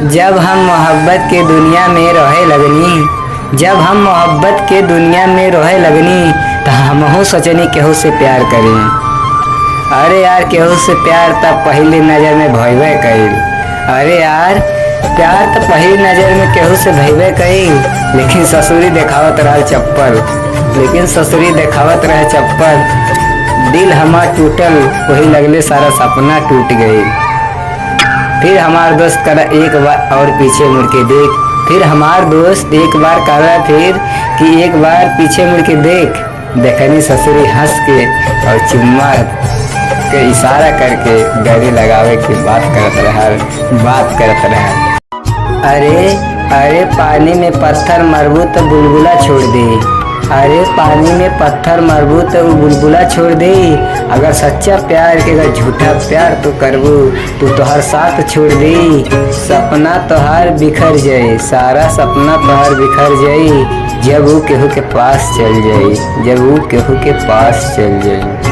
जब हम मोहब्बत के दुनिया में रहे लगनी, जब हम मोहब्बत के दुनिया में रहे लगनी, तो हमहू सोचनी केहू से प्यार करी। अरे यार केहू से प्यार तब पहली नज़र में भइबे कईल। अरे यार प्यार तो पहली नज़र में केहू से भइबे कईल, लेकिन ससुरी देखावत रहा चप्पल, लेकिन ससुरी देखावत रहे चप्पल। दिल हमार टूटल, वही लगले सारा सपना टूट गई। फिर हमार दोस्त करा एक बार और पीछे मुड़ के देख, फिर हमार दोस्त एक बार करा फिर कि एक बार पीछे मुड़ के देख। देखनी ससुरी हंस के और चुम्मा के इशारा करके गले लगावे की बात करत रहा। अरे अरे पानी में पत्थर मरबू तो बुलबुला छोड़ दे। अरे पानी में पत्थर मरबू तो बुलबुला छोड़ दे। अगर सच्चा प्यार के अगर झूठा प्यार तो करबू तो तोहर साथ छोड़ दे। सपना तोहार बिखर जाए, सारा सपना तोहार बिखर जाए, जब वो केहू के पास चल जाए, जब वो केहू के पास चल जाए।